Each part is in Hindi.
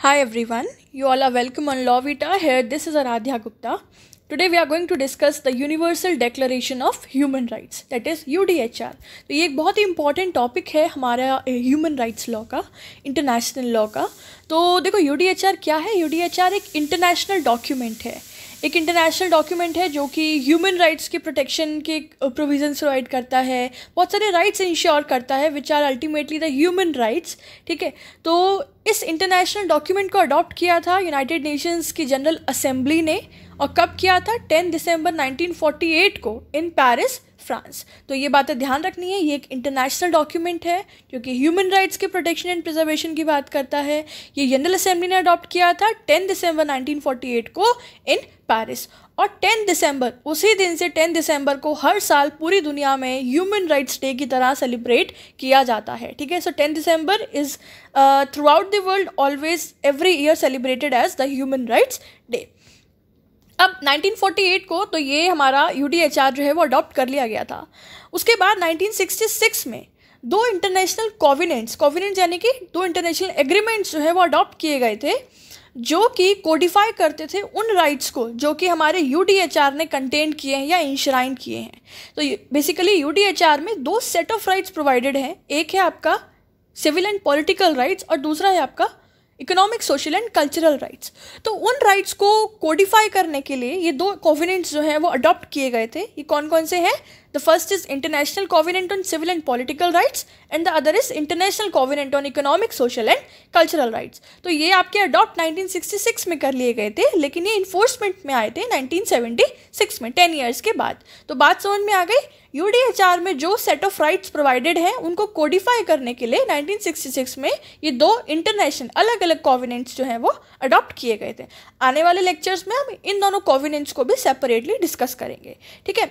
Hi everyone, you all are welcome on Law Vita. Here, this is Aradhya Gupta. Today we are going to discuss the Universal Declaration of Human Rights, that is UDHR. तो ये एक बहुत ही important topic है हमारा ह्यूमन राइट्स लॉ का, इंटरनेशनल लॉ का. तो देखो UDHR क्या है. UDHR एक इंटरनेशनल डॉक्यूमेंट है. एक इंटरनेशनल डॉक्यूमेंट है जो कि ह्यूमन राइट्स के प्रोटेक्शन के प्रोविजंस प्रोवाइड करता है, बहुत सारे राइट्स इंश्योर करता है which are ultimately the human rights. ठीक है, तो इस इंटरनेशनल डॉक्यूमेंट को अडॉप्ट किया था यूनाइटेड नेशंस की जनरल असेंबली ने. और कब किया था? 10 दिसंबर 1948 को इन पेरिस, फ्रांस. तो ये बातें ध्यान रखनी है. ये एक इंटरनेशनल डॉक्यूमेंट है जो कि ह्यूमन राइट्स के प्रोटेक्शन एंड प्रिजर्वेशन की बात करता है. ये जनरल असेंबली ने अडॉप्ट किया था 10 दिसंबर 1948 को इन पेरिस. और 10 दिसंबर, उसी दिन से 10 दिसंबर को हर साल पूरी दुनिया में ह्यूमन राइट्स डे की तरह सेलिब्रेट किया जाता है. ठीक है, so 10 December is throughout the world always every year celebrated as the human rights day. अब 1948 को तो ये हमारा यूडीएचआर जो है वो अडॉप्ट कर लिया गया था. उसके बाद 1966 में दो इंटरनेशनल कोविनेंट्स यानी कि दो इंटरनेशनल एग्रीमेंट्स जो है वो अडॉप्ट किए गए थे जो कि कोडिफाई करते थे उन राइट्स को जो कि हमारे यूडीएचआर ने कंटेन किए हैं या इंश्राइन किए हैं. तो बेसिकली यूडीएचआर में दो सेट ऑफ राइट्स प्रोवाइडेड हैं. एक है आपका सिविल एंड पॉलिटिकल राइट्स और दूसरा है आपका economic, social and cultural rights. तो उन राइट्स को कोडिफाई करने के लिए ये दो कोविनेंट्स जो हैं वो अडॉप्ट किए गए थे. ये कौन कौन से हैं? The first is International Covenant on Civil and political rights and the other is International Covenant on Economic, social and cultural rights. तो ये आपके अडॉप्ट 1966 में कर लिए गए थे, लेकिन ये इन्फोर्समेंट में आए थे 1976 में, 10 ईयर्स के बाद. तो बात समझ में आ गई. यूडीएचआर में जो सेट ऑफ राइट्स प्रोवाइडेड हैं उनको कोडिफाई करने के लिए 1966 में ये दो इंटरनेशनल अलग अलग कोविनेंट्स जो हैं वो अडॉप्ट किए गए थे. आने वाले लेक्चर्स में हम इन दोनों कोविनेंट्स को भी सेपरेटली डिस्कस करेंगे. ठीक है,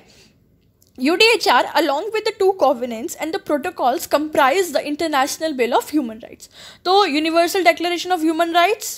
UDHR along with the two covenants and the protocols comprise the International Bill of Human Rights. तो Universal Declaration of Human Rights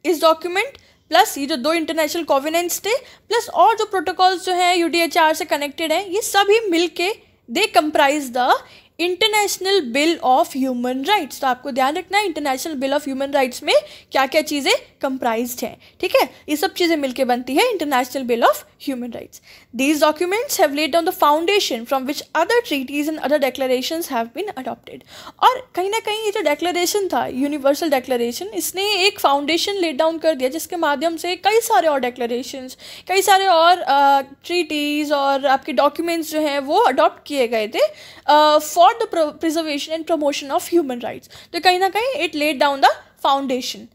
इस डॉक्यूमेंट प्लस ये जो दो इंटरनेशनल कोविनेंट्स थे प्लस और जो प्रोटोकॉल्स जो हैं UDHR से कनेक्टेड हैं, ये सभी मिलके they comprise the international bill of human rights. तो आपको ध्यान रखना है international bill of human rights में क्या क्या चीज़ें कंप्राइज्ड हैं. ठीक है, ये सब चीज़ें मिलके बनती है international bill of human rights. These documents have laid down the foundation from which other treaties and other declarations have been adopted. और कहीं ना कहीं ये जो डेक्लेरेशन था, यूनिवर्सल डेक्लेरेशन, इसने एक फाउंडेशन लेड डाउन कर दिया जिसके माध्यम से कई सारे और डेक्लेरेशंस, कई सारे और ट्रीटीज़ और आपके डॉक्यूमेंट्स जो हैं वो अडॉप्ट किए गए थे for the preservation and promotion of human rights. तो कहीं ना कहीं it laid down the foundation.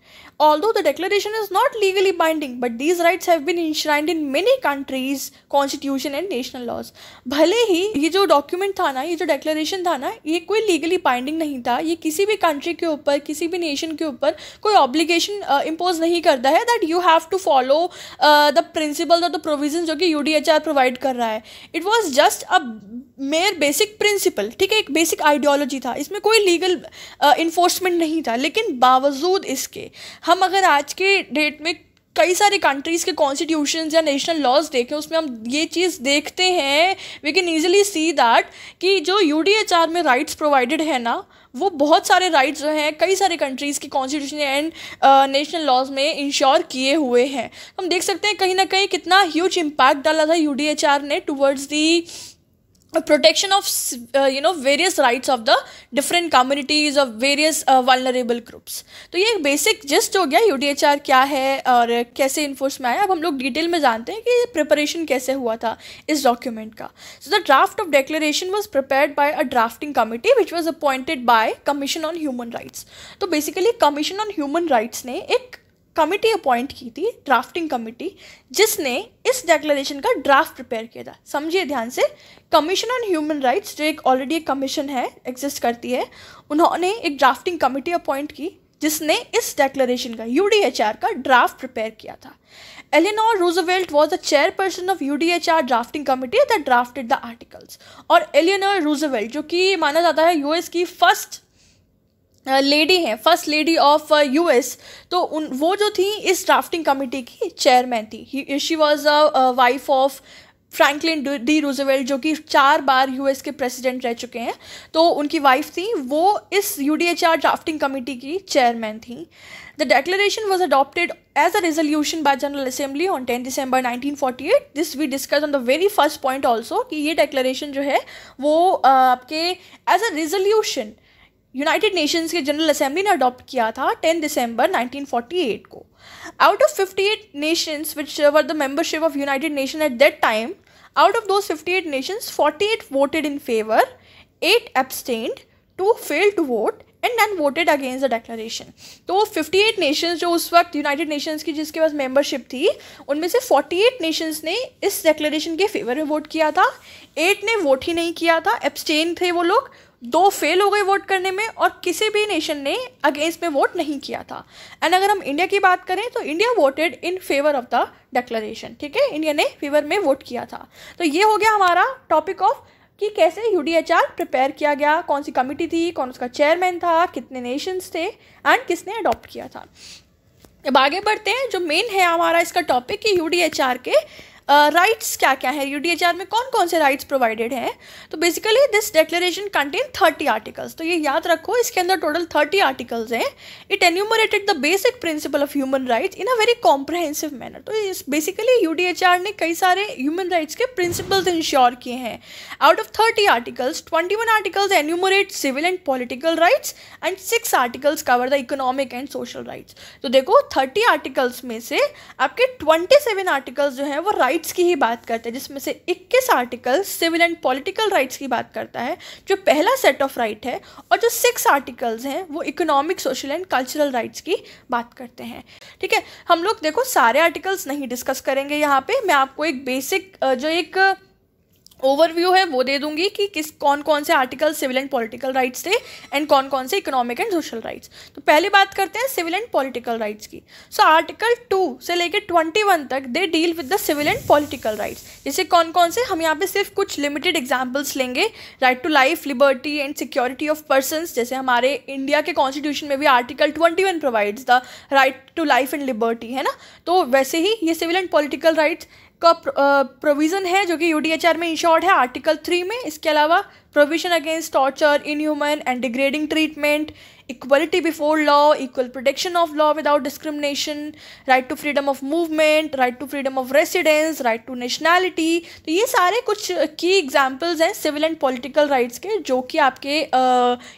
Although the declaration is not legally binding, but these rights have been enshrined in many countries' constitution and national laws. भले ही ये जो डॉक्यूमेंट था ना, ये जो डेक्लेरेशन था ना, ये कोई लीगली बाइंडिंग नहीं था. ये किसी भी कंट्री के ऊपर, किसी भी नेशन के ऊपर कोई ऑब्लिगेशन इम्पोज नहीं करता है that you have to follow the principle और द प्रोविजन जो कि यूडीएचआर प्रोवाइड कर रहा है. It was just a mere basic principle. ठीक है, एक बेसिक आइडियोलॉजी था, इसमें कोई लीगल इन्फोर्समेंट नहीं था. लेकिन बावजूद इसके हम अगर आज के डेट में कई सारे कंट्रीज़ के कॉन्स्टिट्यूशंस या नेशनल लॉज देखें, उसमें हम ये चीज़ देखते हैं, we can easily see that कि जो यूडीएचआर में राइट्स प्रोवाइडेड है ना, वो बहुत सारे राइट्स जो हैं कई सारे कंट्रीज़ की कॉन्स्टिट्यूशन एंड नेशनल लॉज में इंश्योर किए हुए हैं. हम देख सकते हैं कहीं ना कहीं कितना ह्यूज इम्पैक्ट डाला था यूडीएचआर ने towards the protection of various rights of the different communities of various vulnerable groups. तो ये एक बेसिक जिस्ट हो गया यूडीएचआर क्या है और कैसे इन्फोर्स में आया. अब हम लोग डिटेल में जानते हैं कि प्रिपरेशन कैसे हुआ था इस डॉक्यूमेंट का. So the draft of declaration was prepared by a drafting committee which was appointed by commission on human rights. तो basically commission on human rights ने एक कमिटी अपॉइंट की थी, ड्राफ्टिंग कमिटी, जिसने इस डेक्लेरेशन का ड्राफ्ट प्रिपेयर किया था. समझिए ध्यान से, कमीशन ऑन ह्यूमन राइट्स जो एक ऑलरेडी एक कमीशन है, एग्जिस्ट करती है, उन्होंने एक ड्राफ्टिंग कमिटी अपॉइंट की जिसने इस डेक्लेरेशन का, यूडीएचआर का ड्राफ्ट प्रिपेयर किया था. Eleanor Roosevelt was the chairperson of UDHR drafting committee that drafted the articles. और एलिनोर रूजवेल्ट जो कि माना जाता है यूएस की फर्स्ट लेडी हैं, फर्स्ट लेडी ऑफ यूएस, तो वो जो थी इस ड्राफ्टिंग कमिटी की चेयरमैन थी. She was a wife of Franklin D Roosevelt, जो कि 4 बार यूएस के प्रेसिडेंट रह चुके हैं, तो उनकी वाइफ थी, वो इस यूडीएचआर ड्राफ्टिंग कमेटी की चेयरमैन थी. The declaration was adopted as a resolution by General Assembly on 10 December 1948. This we discuss on the very first point also कि ये डेक्लेरेशन जो है वो आपके as a resolution United Nations के जनरल असेंबली ने अडॉप्ट किया था 10 दिसंबर 1948 को. Out of 58 nations which were the membership of United Nations at that time, out of those 58 nations, 48 voted in favor, 8 abstained, 2 failed to vote and none voted against the declaration. तो 58 nations जो उस वक्त यूनाइटेड नेशंस की जिसके पास मेंबरशिप थी, उनमें से 48 नेशंस ने इस डेक्लेरेशन के फेवर में वोट किया था, 8 ने वोट ही नहीं किया था, एब्सटेन थे वो लोग, 2 फेल हो गए वोट करने में और किसी भी नेशन ने अगेंस्ट में वोट नहीं किया था. एंड अगर हम इंडिया की बात करें तो India voted in favour of the declaration. ठीक है, इंडिया ने फेवर में वोट किया था. तो ये हो गया हमारा टॉपिक ऑफ कि कैसे यूडीएचआर प्रिपेयर किया गया, कौन सी कमिटी थी, कौन उसका चेयरमैन था, कितने नेशंस थे एंड किसने अडॉप्ट किया था. अब आगे बढ़ते हैं. जो मेन है हमारा इसका टॉपिक कि यूडीएचआर के राइट्स क्या क्या है, यूडीएचआर में कौन कौन से राइट्स प्रोवाइडेड हैं. तो basically this declaration contain 30 articles. तो ये याद रखो, इसके अंदर टोटल 30 आर्टिकल्स हैं. It enumerated the basic principle of human rights in a very comprehensive manner. तो इस बेसिकली यूडीएचआर ने कई सारे ह्यूमन राइट्स के प्रिंसिपल्स इंश्योर किए हैं. Out of 30 articles, 21 articles enumerate civil and political rights and 6 articles cover the economic and social rights. तो देखो 30 आर्टिकल्स में से आपके 27 आर्टिकल्स जो हैं वो राइट्स की ही बात करते हैं, जिसमें से 21 article civil and political rights की बात करता है, जो पहला सेट ऑफ राइट है, और जो 6 आर्टिकल्स हैं वो economic, social and cultural rights की बात करते हैं. ठीक है, हम लोग देखो सारे आर्टिकल्स नहीं डिस्कस करेंगे यहाँ पे. मैं आपको एक बेसिक जो एक ओवरव्यू है वो दे दूंगी कि कौन कौन से article civil and political rights थे एंड कौन कौन से इकोनॉमिक एंड सोशल राइट्स. तो पहली बात करते हैं सिविल एंड पॉलिटिकल राइट्स की. सो आर्टिकल 2 से लेकर 21 तक they deal with the civil and political rights. जैसे कौन कौन से, हम यहाँ पे सिर्फ कुछ लिमिटेड एग्जाम्पल्स लेंगे. Right to life, liberty and security of persons. जैसे हमारे इंडिया के कॉन्स्टिट्यूशन में भी article 21 provides the right to life and liberty, है ना. तो वैसे ही ये सिविल एंड पॉलिटिकल राइट्स का प्रोविज़न है जो कि यूडीएचआर में इंश्योर्ड है आर्टिकल 3 में. इसके अलावा provision against torture, inhuman and degrading treatment, equality before law, equal protection of law without discrimination, right to freedom of movement, right to freedom of residence, right to nationality. तो ये सारे कुछ की एग्जाम्पल्स हैं सिविल एंड पॉलिटिकल राइट्स के, जो कि आपके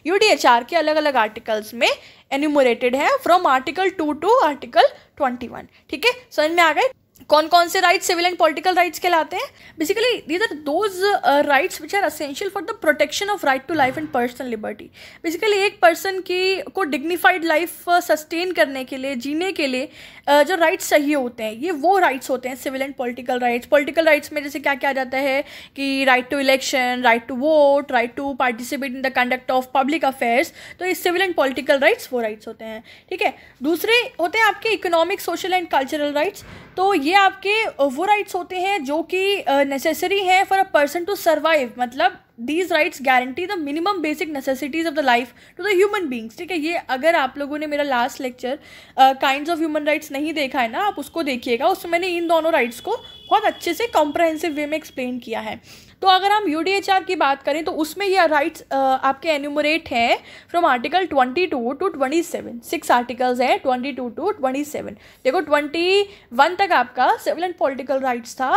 यूडीएचआर के अलग अलग आर्टिकल्स में एन्यूमरेटेड है फ्रॉम आर्टिकल 2 टू आर्टिकल 21. ठीक है, समझ में आ गए कौन कौन से rights civil and political rights कहलाते हैं. Basically these are those rights which are essential for the protection of right to life and personal liberty. Basically एक पर्सन की को डिग्निफाइड लाइफ सस्टेन करने के लिए, जीने के लिए जो राइट्स चाहिए होते हैं, ये वो राइट्स होते हैं civil and political rights. Political rights में जैसे क्या क्या आ जाता है कि right to election, right to vote, right to participate in the conduct of public affairs. तो ये सिविल एंड पॉलिटिकल राइट्स वो राइट्स होते हैं. ठीक है, दूसरे होते हैं आपके economic, social and cultural rights. तो ये आपके वो राइट्स होते हैं जो कि नेसेसरी हैं for a person to survive. मतलब these rights guarantee the minimum basic necessities of the life to the human beings. ठीक है, ये अगर आप लोगों ने मेरा last lecture kinds of human rights नहीं देखा है ना, आप उसको देखिएगा. उसमें मैंने इन दोनों राइट्स को बहुत अच्छे से कॉम्प्रहेंसिव वे में एक्सप्लेन किया है. तो अगर हम यूडीएचआर की बात करें तो उसमें यह राइट्स आपके एन्यूमरेट हैं फ्रॉम आर्टिकल 22 टू 27. 6 आर्टिकल्स हैं 22 टू 27. देखो 21 तक आपका सिविल एंड पॉलिटिकल राइट्स था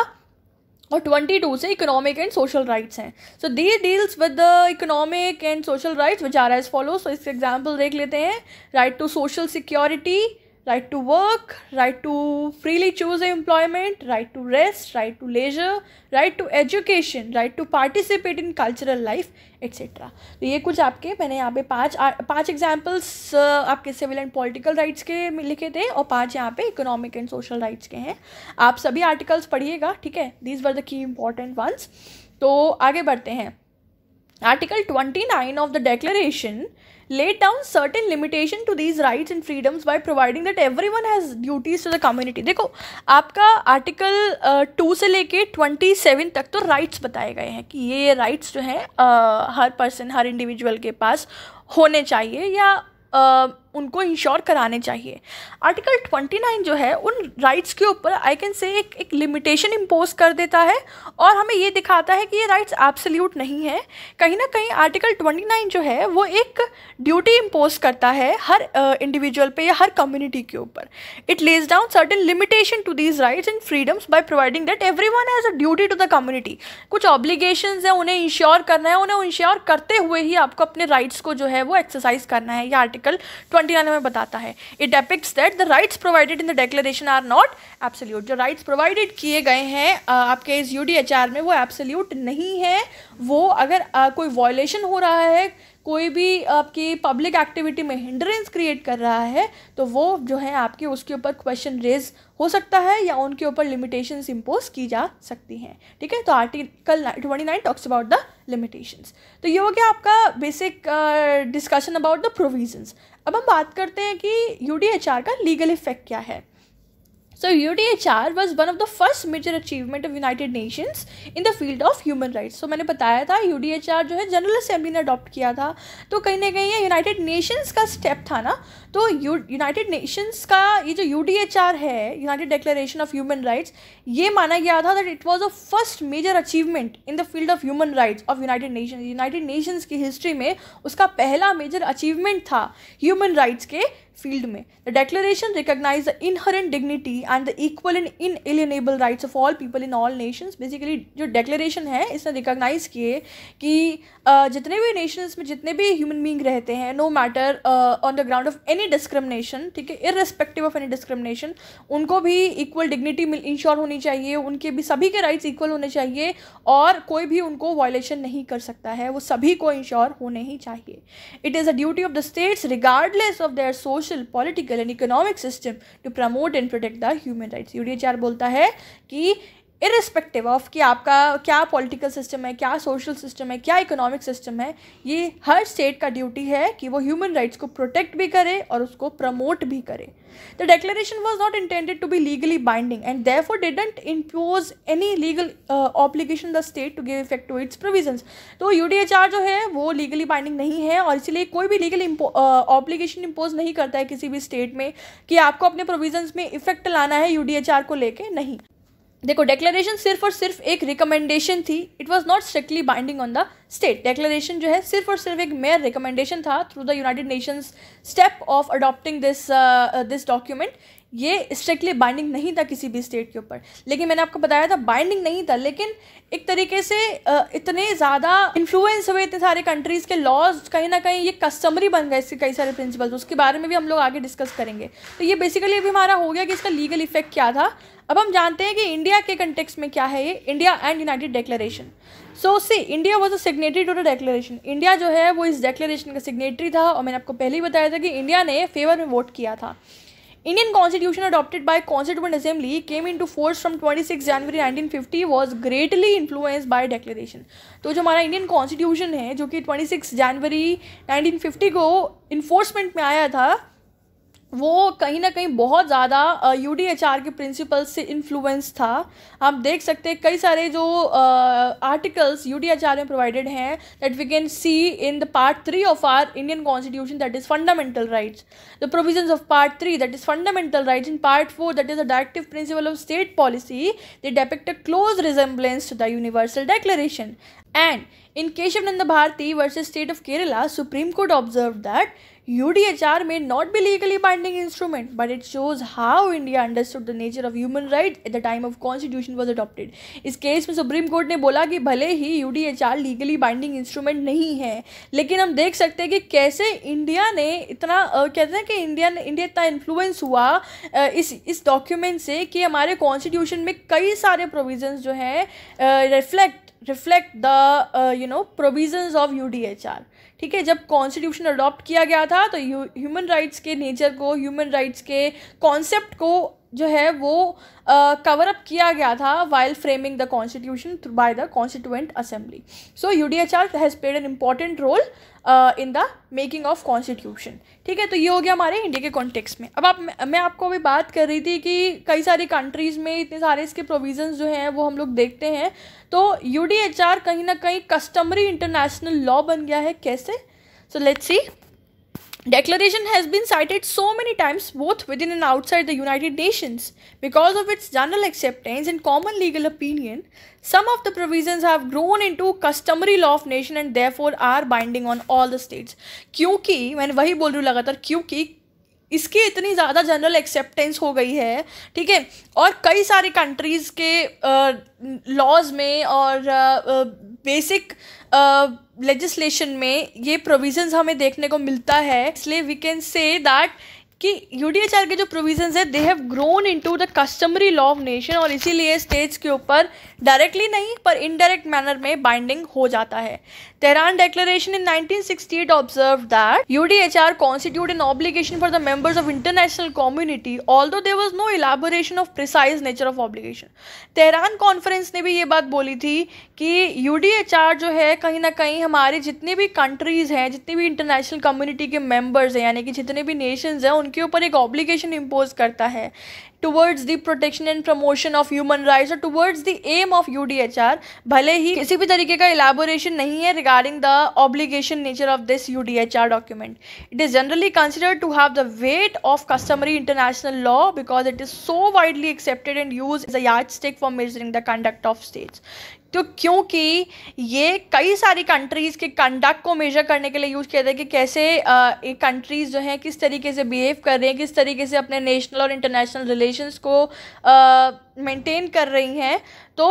और 22 से इकोनॉमिक एंड सोशल राइट्स हैं. So the deals with the economic and social rights which are as follow. So इसके एग्जाम्पल देख लेते हैं. Right to social security, right to work, right to freely choose employment, right to rest, right to leisure, right to education, right to participate in cultural life, etc. तो ये कुछ आपके मैंने यहाँ पे पाँच एग्जाम्पल्स आपके सिविल एंड पॉलिटिकल राइट्स के लिखे थे और 5 यहाँ पे इकोनॉमिक एंड सोशल राइट्स के हैं. आप सभी आर्टिकल्स पढ़िएगा. ठीक है, these were the key important once. तो आगे बढ़ते हैं. Article 29 of the Declaration laid down certain limitation to these rights and freedoms by providing that everyone has duties to the community. देखो आपका आर्टिकल 2 से लेके 27 तक तो राइट्स बताए गए हैं कि ये राइट्स जो हैं हर पर्सन, हर इंडिविजुअल के पास होने चाहिए या उनको इंश्योर कराने चाहिए। आर्टिकल 29 जो है उन राइट्स के ऊपर आई कैन से एक लिमिटेशन इम्पोज कर देता है और हमें ये दिखाता है कि ये राइट्स एब्सोल्यूट नहीं है। कहीं ना कहीं आर्टिकल 29 जो है वो एक ड्यूटी इम्पोज करता है हर इंडिविजुअल पे या हर कम्युनिटी के ऊपर। It lays down certain limitation to these rights and freedoms by providing that everyone has a duty to the community. कुछ ऑब्लिगेशंस हैं, उन्हें इंश्योर करना है, उन्हें इंश्योर करते हुए ही आपको अपने राइट्स को जो है वो एक्सरसाइज करना है। ये आर्टिकल 29 में बताता है। It depicts that the rights provided in the declaration are not absolute. जो राइट्स प्रोवाइडेड किए गए हैं आपके इस यूडीएचआर में वो एब्सोल्यूट नहीं है। वो अगर कोई वायलेशन हो रहा है, कोई भी आपकी पब्लिक एक्टिविटी में हिंड्रेंस क्रिएट कर रहा है तो वो जो है आपके उसके ऊपर क्वेश्चन रेज हो सकता है या उनके ऊपर लिमिटेशंस इम्पोज की जा सकती हैं। ठीक है, तो article 29 talks about the limitations. तो ये हो गया आपका basic discussion about the provisions. अब हम बात करते हैं कि यूडीएचआर का लीगल इफेक्ट क्या है। So UDHR was one of the first major achievement of United Nations in the field of human rights. So मैंने बताया था UDHR जो है जनरल असेंबली ने अडॉप्ट किया था, तो कहीं ना कहीं ये यूनाइटेड नेशंस का स्टेप था ना। तो यूनाइटेड नेशंस का ये जो UDHR है, United declaration of human rights, ये माना गया था that it was a first major achievement in the field of human rights of United Nations. United Nations की हिस्ट्री में उसका पहला मेजर अचीवमेंट था ह्यूमन राइट्स के फील्ड में। The declaration recognize the inherent dignity and the equal and inalienable rights of all people in all nations. Basically जो डिक्लेरेशन है इसने रिकॉग्नाइज किए कि जितने भी नेशंस में जितने भी ह्यूमन बींग रहते हैं, no matter on the ground of any discrimination, ठीक है, इररिस्पेक्टिव ऑफ एनी डिस्क्रिमिनेशन, उनको भी इक्वल डिग्निटी इंश्योर होनी चाहिए, उनके भी सभी के राइट्स इक्वल होने चाहिए और कोई भी उनको वायलेशन नहीं कर सकता है, वो सभी को इंश्योर होने ही चाहिए। It is a duty of the states regardless of their social, political and economic system to promote and protect the human rights. UDHR बोलता है कि इरिस्पेक्टिव ऑफ कि आपका क्या पॉलिटिकल सिस्टम है, क्या सोशल सिस्टम है, क्या इकोनॉमिक सिस्टम है, ये हर स्टेट का ड्यूटी है कि वो ह्यूमन राइट्स को प्रोटेक्ट भी करे और उसको प्रमोट भी करे। The declaration was not intended to be legally binding and therefore didn't impose any legal obligation the state to give effect to its provisions. तो यूडीएचआर जो है वो लीगली बाइंडिंग नहीं है और इसलिए कोई भी लीगल ऑब्लिगेशन इम्पोज नहीं करता है किसी भी स्टेट में कि आपको अपने प्रोविजंस में इफेक्ट लाना है यूडीएचआर को लेके, नहीं। देखो, डिक्लेरेशन सिर्फ और सिर्फ एक रिकमेंडेशन थी, it was not strictly binding on the state. Declaration जो है सिर्फ और सिर्फ एक मेयर रिकमेंडेशन था through the United Nations step of adopting this document. ये स्ट्रिक्टली बाइंडिंग नहीं था किसी भी स्टेट के ऊपर, लेकिन मैंने आपको बताया था बाइंडिंग नहीं था, लेकिन एक तरीके से इतने ज़्यादा इन्फ्लुएंस हुए इतने सारे कंट्रीज़ के लॉज, कहीं ना कहीं ये कस्टमरी बन गए इसके कई सारे प्रिंसिपल्स, उसके बारे में भी हम लोग आगे डिस्कस करेंगे। तो ये बेसिकली अभी हमारा हो गया कि इसका लीगल इफेक्ट क्या था। अब हम जानते हैं कि इंडिया के कंटेक्स्ट में क्या है ये India and united declaration. So see, India was a signatory to the declaration. India जो है वो इस डिक्लेरेशन का सिग्नेटरी था और मैंने आपको पहले ही बताया था कि इंडिया ने फेवर में वोट किया था। Indian Constitution adopted by Constituent Assembly came into force from 26 January 1950 was greatly influenced by declaration। तो जो हमारा इंडियन कॉन्स्टिट्यूशन है जो कि 26 जनवरी 1950 को इन्फोर्समेंट में आया था, वो कहीं ना कहीं बहुत ज़्यादा यूडीएचआर के प्रिंसिपल्स से इन्फ्लुएंस था। आप देख सकते हैं कई सारे जो आर्टिकल्स यूडीएचआर में प्रोवाइडेड हैं that we can see in the part 3 of our Indian constitution, that is fundamental rights, the provisions of part 3 that is fundamental rights, in part 4 that is a directive principle of state policy, they depict a close resemblance to the universal declaration. And in Keshavananda Bharati versus State of Kerala, Supreme Court observed that UDHR may not be legally binding instrument, but it shows how India understood the nature of human rights at the time of Constitution was adopted। इस केस में सुप्रीम कोर्ट ने बोला कि भले ही UDHR लीगली बाइंडिंग इंस्ट्रूमेंट नहीं है, लेकिन हम देख सकते हैं कि कैसे इंडिया ने इतना कहते हैं कि इंडिया इतना इन्फ्लुएंस हुआ इस डॉक्यूमेंट से कि हमारे कॉन्स्टिट्यूशन में कई सारे प्रोविजंस जो हैं reflect the provisions of UDHR. ठीक है, जब कॉन्स्टिट्यूशन अडॉप्ट किया गया था तो ह्यूमन राइट्स के नेचर को, ह्यूमन राइट्स के कॉन्सेप्ट को जो है वो कवर अप किया गया था while framing the constitution by the constituent assembly. So UDHR has played an important role in the making of constitution. ठीक है, तो ये हो गया हमारे इंडिया के कॉन्टेक्स्ट में। अब मैं आपको अभी बात कर रही थी कि कई सारी कंट्रीज़ में इतने सारे इसके प्रोविजंस जो हैं वो हम लोग देखते हैं, तो यूडीएचआर कहीं ना कहीं कस्टमरी इंटरनेशनल लॉ बन गया है। कैसे? So let's see. Declaration has been cited so many times both within and outside the United Nations. Because of its general acceptance and common legal opinion, some of the provisions have grown into customary law of nation and therefore are binding on all the states. क्योंकि मैंने वही बोल रही हूँ लगातार, क्योंकि इसकी इतनी ज़्यादा जनरल एक्सेप्टेंस हो गई है, ठीक है, और कई सारी कंट्रीज़ के लॉज में और बेसिक लेजिस्लेशन में ये प्रोविजंस हमें देखने को मिलता है, इसलिए वी कैन से दैट कि यूडीएचआर के जो प्रोविजंस है they have grown into the customary law of nation, और इसीलिए स्टेट्स के ऊपर डायरेक्टली नहीं पर इनडायरेक्ट मैनर में बाइंडिंग हो जाता है. Tehran Declaration in 1968 observed that UDHR constitute an obligation for the members of international community, although there was no elaboration of precise nature of obligation. Tehran conference ने भी ये बात बोली थी कि UDHR जो है कहीं ना कहीं हमारे जितने भी कंट्रीज़ हैं, जितनी भी इंटरनेशनल कम्युनिटी के मेंबर्स हैं, यानी कि जितने भी नेशंस हैं, उनके ऊपर एक ऑब्लिगेशन इम्पोज करता है towards the protection and promotion of human rights or towards the aim of UDHR. भले ही किसी भी तरीके का elaboration नहीं है regarding the obligation nature of this UDHR document. It is generally considered to have the weight of customary international law because it is so widely accepted and used as a yardstick for measuring the conduct of states. तो क्योंकि ये कई सारी कंट्रीज़ के कंडक्ट को मेजर करने के लिए यूज़ किया जाता है कि कैसे एक कंट्रीज़ जो हैं किस तरीके से बिहेव कर रही हैं, किस तरीके से अपने नेशनल और इंटरनेशनल रिलेशंस को मेंटेन कर रही हैं. तो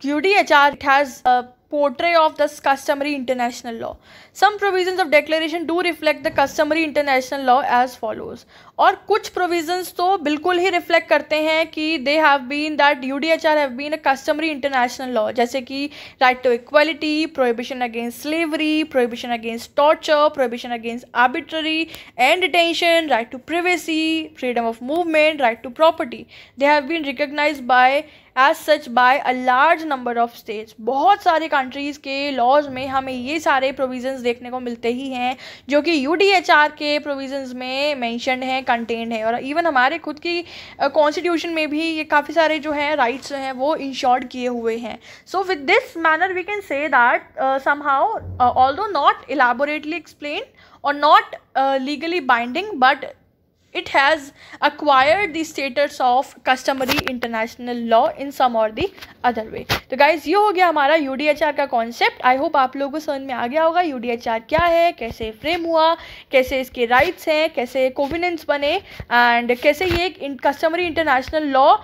UDHR it has portray of the customary international law. Some provisions of declaration do reflect the customary international law as follows. और कुछ provisions तो बिल्कुल ही reflect करते हैं कि they have been that UDHR have been a customary international law, जैसे कि right to equality, prohibition against slavery, prohibition against torture, prohibition against arbitrary and detention, right to privacy, freedom of movement, right to property. They have been recognized by as such by a large number of states. बहुत सारे कंट्रीज़ के लॉज में हमें ये सारे प्रोविजंस देखने को मिलते ही हैं जो कि UDHR के प्रोविजंस में मेंशन्ड हैं, कंटेंड है, और इवन हमारे खुद की कॉन्स्टिट्यूशन में भी ये काफ़ी सारे जो हैं राइट्स जो हैं वो इंश्योर्ड किए हुए हैं. So with this manner we can say that somehow although not elaborately explain और not legally binding but it has acquired the status of customary international law in some or the other way. तो guys ये हो गया हमारा UDHR का कॉन्सेप्ट. आई होप आप लोगों को समझ में आ गया होगा UDHR क्या है, कैसे फ्रेम हुआ, कैसे इसके राइट्स हैं, कैसे कोविनेंट्स बने एंड कैसे ये एक कस्टमरी इंटरनेशनल लॉ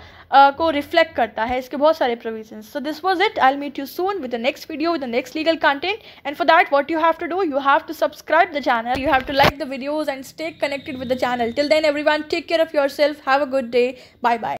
को रिफ्लेक्ट करता है, इसके बहुत सारे provisions. So this was it. I will meet you soon with the next video with the next legal content, and for that what you have to do, you have to subscribe the channel, you have to like the videos and stay connected with the channel. Till then everyone, take care of yourself, have a good day, bye bye.